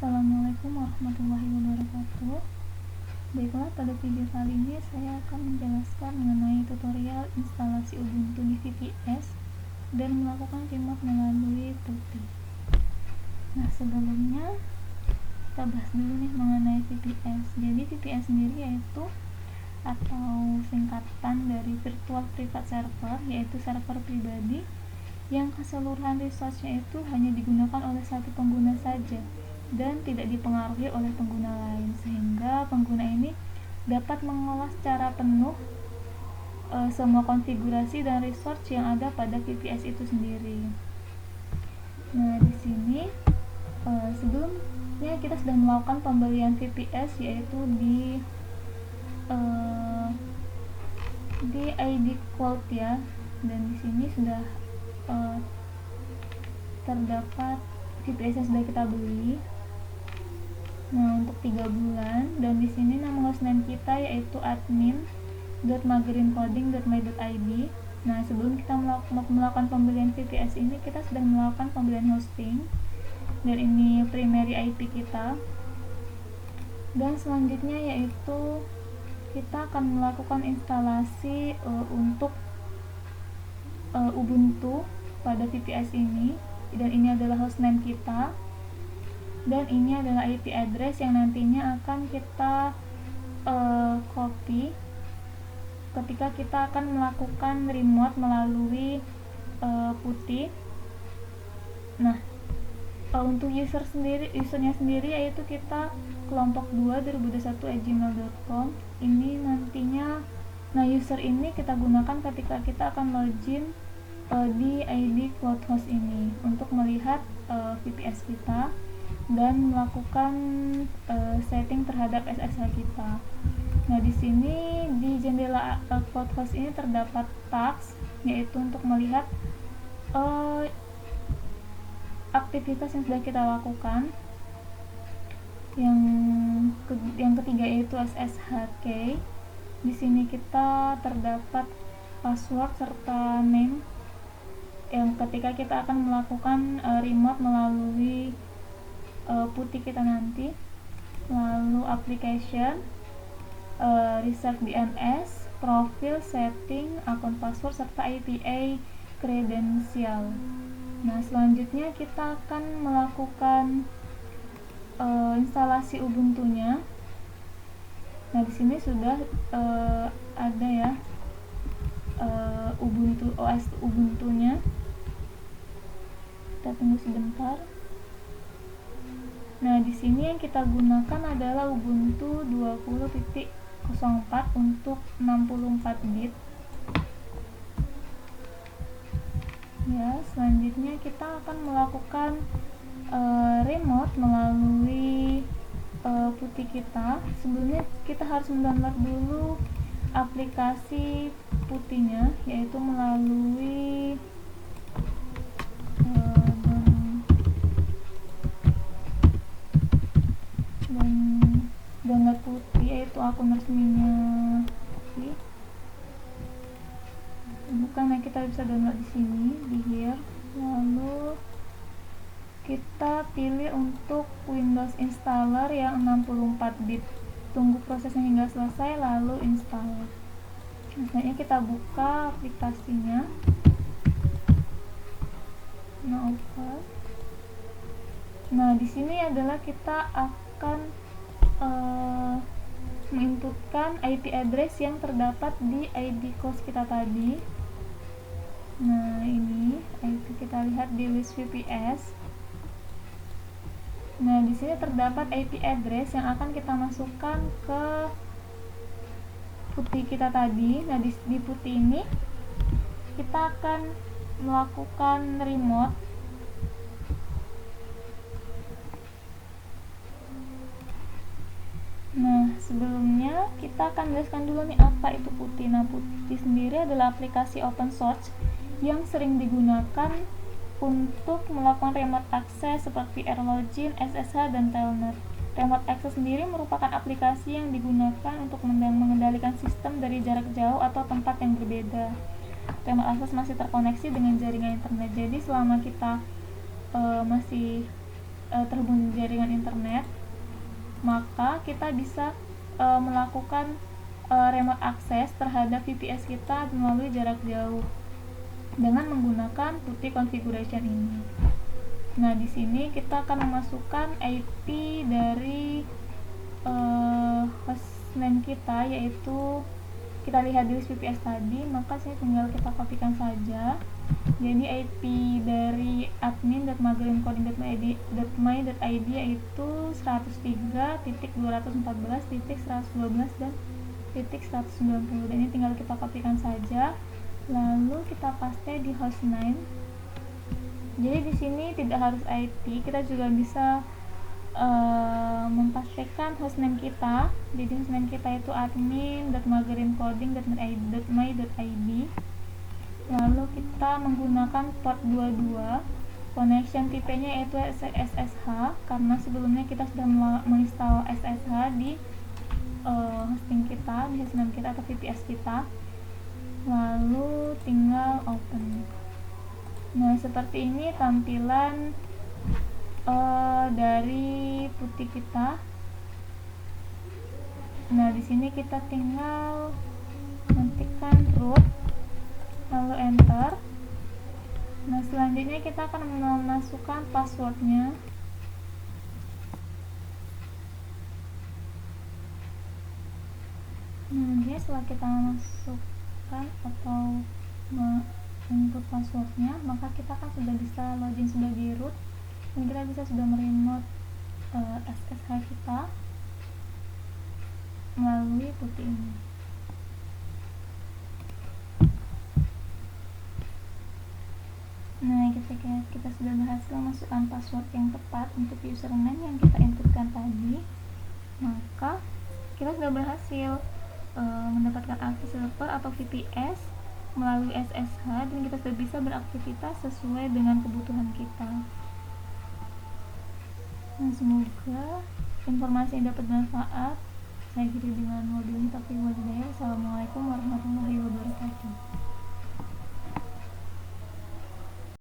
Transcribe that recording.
Assalamualaikum warahmatullahi wabarakatuh. Baiklah, pada video kali ini saya akan menjelaskan mengenai tutorial instalasi Ubuntu di VPS dan melakukan remote melalui putih. Nah, sebelumnya kita bahas dulu nih mengenai VPS. Jadi VPS sendiri yaitu atau singkatan dari Virtual Private Server, yaitu server pribadi yang keseluruhan resource-nya itu hanya digunakan oleh satu pengguna saja dan tidak dipengaruhi oleh pengguna lain, sehingga pengguna ini dapat mengolah secara penuh semua konfigurasi dan resource yang ada pada VPS itu sendiri. Nah, di sini sebelumnya kita sudah melakukan pembelian VPS, yaitu di ID Cloud ya, dan di sini sudah terdapat VPS yang sudah kita beli. Nah, untuk 3 bulan, dan di sini nama hostname kita yaitu admin.magarincoding.my.id. Nah, sebelum kita melakukan pembelian VPS ini, kita sudah melakukan pembelian hosting, dan ini primary IP kita. Dan selanjutnya yaitu kita akan melakukan instalasi untuk Ubuntu pada VPS ini, dan ini adalah hostname kita, dan ini adalah IP address yang nantinya akan kita copy ketika kita akan melakukan remote melalui putih. Nah, untuk usernya sendiri yaitu kita kelompok 2 2021@gmail.com. Ini nantinya, nah user ini kita gunakan ketika kita akan login di ID CloudHost ini untuk melihat VPS kita dan melakukan setting terhadap SSH kita. Nah, di sini di jendela CloudHost ini terdapat tabs, yaitu untuk melihat aktivitas yang sudah kita lakukan. Yang ketiga yaitu SSH key. Di sini kita terdapat password serta name yang ketika kita akan melakukan remote melalui putih kita nanti. Lalu application, reserve DNS, profil, setting, akun password, serta IPA credential. Nah, selanjutnya kita akan melakukan instalasi Ubuntu-nya. Nah, di sini sudah ada ya Ubuntu OS Ubuntu-nya. Kita tunggu sebentar. Nah, di sini yang kita gunakan adalah Ubuntu 20.04 untuk 64 bit. Ya, selanjutnya kita akan melakukan remote melalui putih kita. Sebelumnya kita harus mendownload dulu aplikasi putihnya, yaitu melalui download putih, yaitu akun resminya putih. Bukan, kita bisa download di sini di here. Lalu kita pilih untuk Windows installer yang 64 bit. Tunggu prosesnya hingga selesai lalu install. Selanjutnya kita buka aplikasinya. Nah, open. Nah, di sini adalah kita akan menginputkan IP address yang terdapat di ID course kita tadi. Nah, ini IP kita lihat di list VPS. Nah, di sini terdapat IP address yang akan kita masukkan ke putih kita tadi. Nah, di putih ini kita akan melakukan remote. Nah, sebelumnya kita akan jelaskan dulu nih apa itu putih. Nah, putih sendiri adalah aplikasi open source yang sering digunakan untuk melakukan remote access seperti AirLogin, SSH, dan Telnet. Remote access sendiri merupakan aplikasi yang digunakan untuk mengendalikan sistem dari jarak jauh atau tempat yang berbeda. Remote access masih terkoneksi dengan jaringan internet. Jadi selama kita masih terhubung jaringan internet, maka kita bisa melakukan remote access terhadap VPS kita melalui jarak jauh dengan menggunakan putih configuration ini. Nah, di sini kita akan memasukkan IP dari hostname kita, yaitu kita lihat di list VPS tadi, maka saya tinggal kita kopikan saja. Jadi IP dari admin.maghribcoding.my.id yaitu 103.214.112 dan .190, dan ini tinggal kita kopikan saja, lalu kita paste di hostname. Jadi di sini tidak harus IP, kita juga bisa mempastikan hostname kita. Jadi hostname kita itu admin.maghribcoding.my.id. Lalu kita menggunakan port 22, connection tipenya yaitu SSH, karena sebelumnya kita sudah menginstal SSH di hosting kita, di hostname kita atau VPS kita. Lalu tinggal open. Nah, seperti ini tampilan dari putih kita. Nah, di sini kita tinggal mengetikkan root lalu enter. Nah, selanjutnya kita akan memasukkan passwordnya. Nah, setelah kita masukkan atau input passwordnya, maka kita kan sudah bisa login sebagai root dan kita bisa sudah meremote SSH kita melalui putih ini. Nah, ketika kita sudah berhasil masukkan password yang tepat untuk username yang kita inputkan tadi, maka kita sudah berhasil mendapatkan akses server atau VPS melalui SSH, dan kita sudah bisa beraktivitas sesuai dengan kebutuhan kita. Nah, semoga informasi yang dapat bermanfaat. Saya akhiri dengan wabillahi taufiq wal hidayah. Assalamualaikum warahmatullahi wabarakatuh.